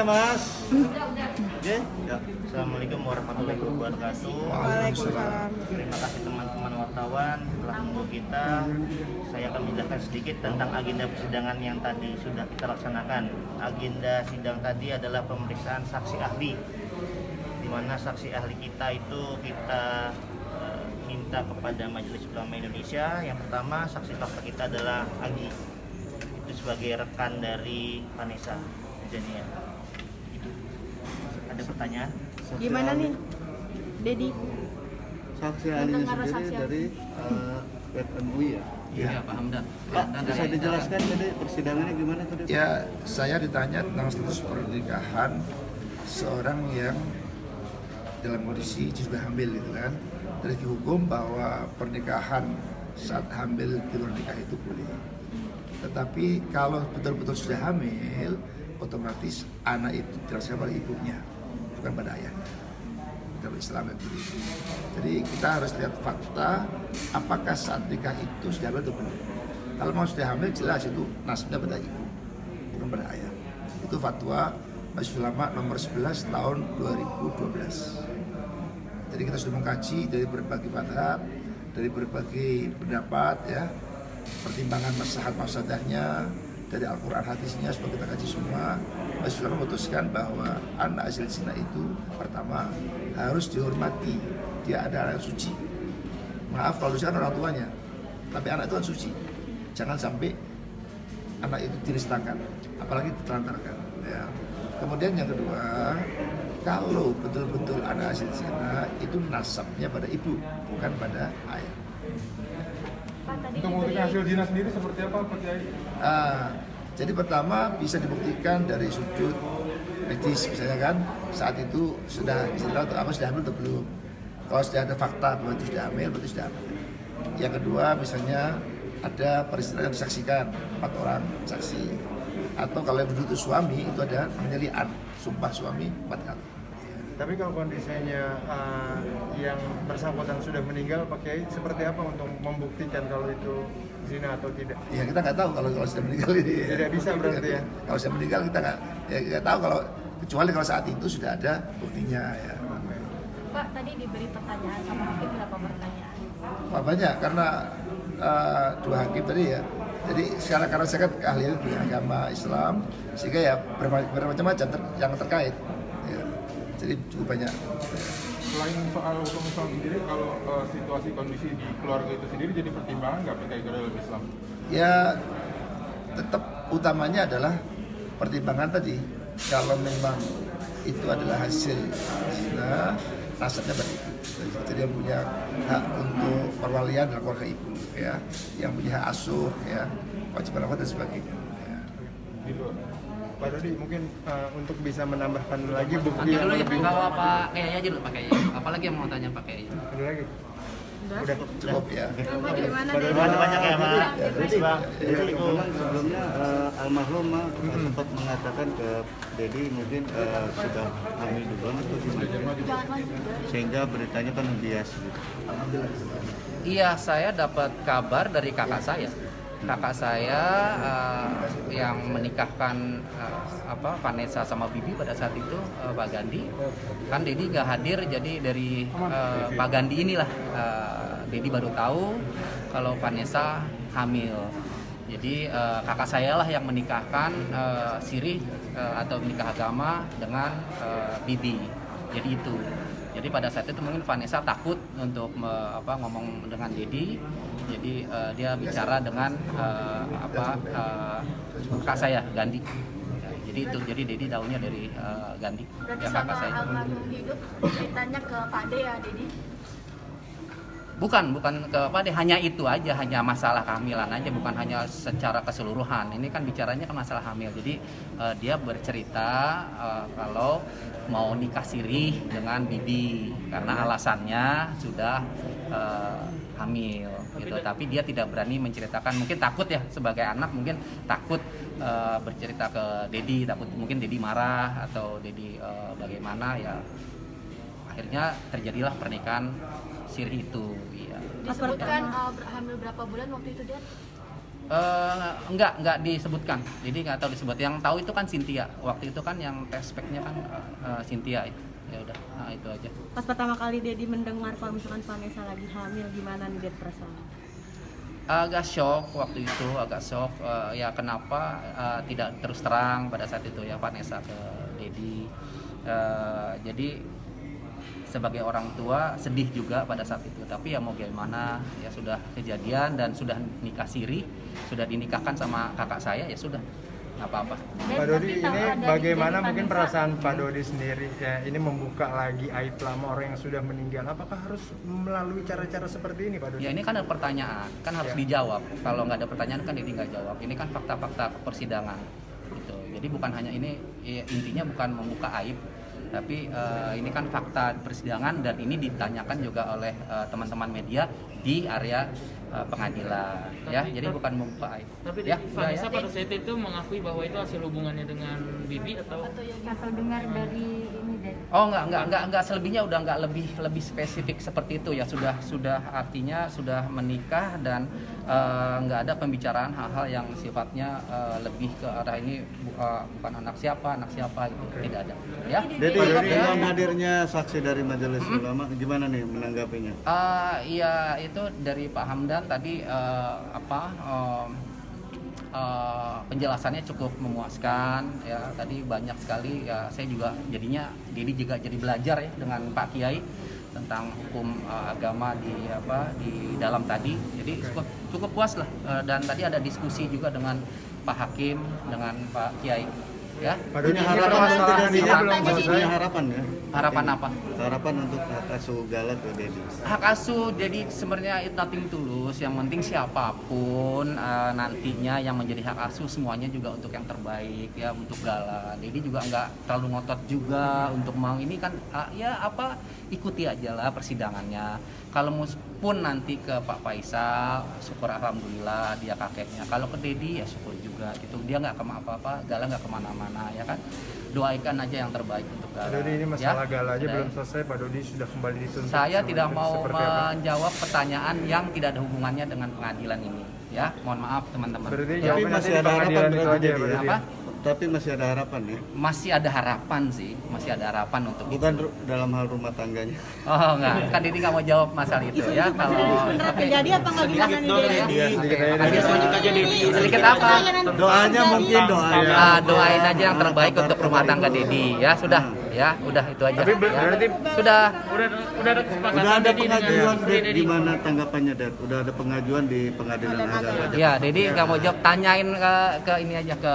ya Mas. Udah. Oke. Ya. Assalamualaikum warahmatullahi wabarakatuh. Waalaikumsalam. Terima kasih teman-teman wartawan telah menunggu kita. Saya akan menjelaskan sedikit tentang agenda persidangan yang tadi sudah kita laksanakan. Agenda sidang tadi adalah pemeriksaan saksi ahli, di mana saksi ahli kita itu kita minta kepada Majelis Ulama Indonesia. Yang pertama, saksi fakta kita adalah Agi, itu sebagai rekan dari Vanessa Jania. Ada pertanyaan? Gimana nih, Dedi? Saksi ahlinya sendiri dari web MUI ya? Iya, Pak Hamdan. Pak, bisa dijelaskan tadi persidangannya gimana tadi? Ya, saya ditanya tentang status pernikahan seorang yang dalam kondisi sudah hamil gitu kan. Dari hukum bahwa pernikahan saat hamil di luar nikah itu boleh. Tetapi kalau betul-betul sudah hamil, otomatis anak itu dirasakan oleh ibunya, bukan pada ayahnya. Dalam Islam itu. Jadi kita harus lihat fakta, apakah saat nikah itu sudah hamil atau belum. Kalau mau sudah hamil, jelas itu nasibnya pada ibu, bukan pada ayah. Itu fatwa Majelis Ulama nomor 11 tahun 2012. Jadi kita sudah mengkaji dari berbagai madhab, dari berbagai pendapat ya, pertimbangan maslahat mafsadahnya, dari Al-Quran hadisnya, semua kita kaji semua. Majelis Ulama memutuskan bahwa anak hasil zina itu pertama harus dihormati, dia ada anak suci. Maaf kalau dosa kan orang tuanya, tapi anak itu kan suci. Jangan sampai anak itu dinistakan, apalagi ditelantarkan. Ya. Kemudian yang kedua, kalau betul-betul anak hasil zina itu nasabnya pada ibu, bukan pada ayah. Pak, tadi Untuk membuktikan hasil zina sendiri seperti apa Pak Kiai? Jadi pertama bisa dibuktikan dari sudut medis, misalnya kan saat itu sudah istilah atau apa sudah hamil atau belum. Kalau sudah ada fakta bahwa itu sudah hamil, berarti sudah hamil. Yang kedua misalnya ada peristiwa yang disaksikan 4 orang saksi. Atau kalau yang duduk itu suami itu ada penyelian, sumpah suami 4 kali. Tapi kalau kondisinya yang bersangkutan sudah meninggal, Pak Kiai, seperti apa untuk membuktikan kalau itu zina atau tidak? Ya kita nggak tahu kalau sudah meninggal ini. Tidak bisa berarti ya? Kalau sudah meninggal kita nggak tahu kalau kecuali kalau saat itu sudah ada buktinya ya. Pak, tadi diberi pertanyaan sama hakim berapa pertanyaan? Wah, banyak karena 2 hakim tadi ya. Jadi karena saya kan keahlian di agama Islam, sehingga ya bermacam-macam yang terkait. Ya. Jadi cukup banyak. Selain soal hukum Islam sendiri, kalau situasi kondisi di keluarga itu sendiri jadi pertimbangan nggak Pak Kiai dalam Islam? Ya tetap utamanya adalah pertimbangan tadi. Kalau memang itu adalah hasil zina, nasabnya pada ibu. Jadi yang punya hak untuk perwalian adalah keluarga ibu, ya. Yang punya hak asuh, ya, wajib merawat dan sebagainya. Ya. Gitu. Pak Dodi mungkin untuk bisa menambahkan lagi bukti Nanti yang dulu ya, lebih. kalau Pak Kiai aja dulu Pak Kiai. Apalagi yang mau tanya Pak Kiai? Ada lagi? Udah. Cukup ya. Pak, gimana, Terima Dedi? kasih banyak ya Mas. Jadi, Pak. memang sebelumnya almarhum sempat mengatakan ke Dedi mungkin sudah hamil duluan atau gimana? Sehingga beritanya kan bias gitu. Iya, saya dapat kabar dari kakak saya. Kakak saya yang menikahkan Vanessa sama Bibi pada saat itu, Pak Gandhi. Kan Dedi nggak hadir, jadi dari Pak Gandhi inilah Dedi baru tahu kalau Vanessa hamil. Jadi kakak saya lah yang menikahkan siri atau menikah agama dengan Bibi. Jadi itu. Jadi pada saat itu mungkin Vanessa takut untuk ngomong dengan Dedi. Jadi dia bicara dengan kakak saya Gandhi. Jadi itu, jadi Dedi tahunya dari Gandhi. Berarti Ya kakak sama saya. almarhum hidup ceritanya ke Pak De ya, Dedi? Bukan ke Pak De, hanya itu aja, hanya masalah kehamilan aja, bukan hanya secara keseluruhan. Ini kan bicaranya kan masalah hamil. Jadi dia bercerita kalau mau nikah sirih dengan Bibi karena alasannya sudah hamil gitu. Tapi dia tidak berani menceritakan, mungkin takut ya sebagai anak, mungkin takut bercerita ke Dedi, takut mungkin Dedi marah atau Dedi bagaimana ya. Akhirnya terjadilah pernikahan sirih itu. Iya. Disebutkan hamil berapa bulan waktu itu dia? Enggak disebutkan. Jadi nggak tahu disebut. Yang tahu itu kan Cynthia. Waktu itu kan yang tes speknya kan Cynthia. Ya udah, nah, itu aja. Pas pertama kali Dedi mendengar kalau misalkan Vanessa lagi hamil, gimana nih Ded perasaan? Agak shock waktu itu, agak shock. Ya kenapa tidak terus terang pada saat itu ya Vanessa ke Dedi. Jadi sebagai orang tua sedih juga pada saat itu. Tapi ya mau gimana, ya sudah kejadian dan sudah nikah siri, sudah dinikahkan sama kakak saya, ya sudah. Nggak apa-apa. Pak Dodi, ini bagaimana mungkin perasaan Pak Dodi sendiri ya, ini membuka lagi aib lama orang yang sudah meninggal. Apakah harus melalui cara-cara seperti ini Pak Dodi? Ya ini kan ada pertanyaan, kan harus dijawab. Kalau nggak ada pertanyaan kan Dedi nggak jawab. Ini kan fakta-fakta persidangan. Gitu. Jadi bukan hanya ini, ya, intinya bukan membuka aib, tapi ini kan fakta persidangan dan ini ditanyakan juga oleh teman-teman media di area pengadilan. Ya, jadi bukan membuka aib. Tapi ya, Vanessa pada saat itu mengakui bahwa itu hasil hubungannya dengan Bibi atau dengar dari ini dari Oh enggak selebihnya udah enggak lebih spesifik seperti itu ya, sudah artinya sudah menikah dan enggak ada pembicaraan hal-hal yang sifatnya lebih ke arah ini bukan anak siapa gitu, tidak ada ya. Dedi, dengan hadirnya saksi dari Majelis Ulama gimana nih menanggapinya? Iya itu dari Pak Hamdan tadi penjelasannya cukup memuaskan ya, tadi banyak sekali ya, saya juga jadinya juga jadi belajar ya dengan Pak Kiai tentang hukum agama di dalam tadi, jadi cukup puas lah. Dan tadi ada diskusi juga dengan Pak Hakim, dengan Pak Kiai ya. Punya harapan masalah Dedi belum masih punya harapan ya? Harapan apa? Harapan untuk hak asuh Gala ke Dedi. Hak asuh jadi sebenarnya it nothing tulus, yang penting siapapun nantinya yang menjadi hak asuh semuanya juga untuk yang terbaik ya, untuk Gala. Jadi juga nggak terlalu ngotot juga untuk mau ini kan ikuti aja lah persidangannya. Kalau pun nanti ke Pak Faisal, syukur alhamdulillah dia kakeknya. Kalau ke Dedi ya syukur juga gitu. Dia nggak kemana apa-apa, Gala nggak kemana-mana ya kan. Doakan aja yang terbaik untuk Gala. Pak Dodi, ini masalah ya? Gala aja belum selesai, Pak Dodi sudah kembali dituntut. Saya tidak mau Seperti apa? menjawab pertanyaan yang tidak ada hubungannya dengan pengadilan ini ya. Mohon maaf teman-teman. Berarti Ya. jawabnya masih nanti di ada harapan pengadilan itu berarti aja, Dedi Pak ya? Dodi. Apa? Tapi masih ada harapan ya? Masih ada harapan sih, masih ada harapan untuk Bukan itu. dalam hal rumah tangganya. Oh enggak, kan Dedi nggak mau jawab masalah itu ya. Kalau Beneran terjadi apa nggak gimana nih Dedi? Iya, sedikit aja, Oke, Dedi. sedikit apa? Doanya mungkin doanya. Doain aja yang terbaik untuk rumah tangga Dedi ya, sudah ya, udah itu aja. Tapi ya. berarti Sudah. udah ada kesepakatan Udah ada Dedi dengan pengajuan istri Ded, Dedi? gimana tanggapannya Ded? Udah ada pengajuan di pengadilan agama. Ya, Dedi nggak mau jawab, tanyain ke ini aja ke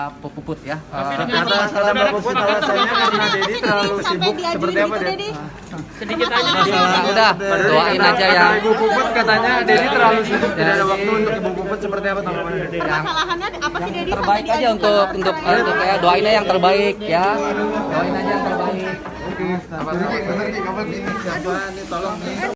Puput ya. kata Mbak Puput alasannya karena Dedi terlalu sibuk seperti apa Dedi? Sedikit aja. Udah, doain aja ya. Kata Ibu Puput katanya Dedi terlalu sibuk, tidak ada waktu untuk Ibu Puput, seperti apa tanggapannya Dedi? Permasalahannya apa sih Dedi? Terbaik sampai aja diajukan untuk cerai? ya, doain aja yang terbaik ya. Doain aja yang terbaik. Bener Ki, kamu ini siapa nih, tolong nih.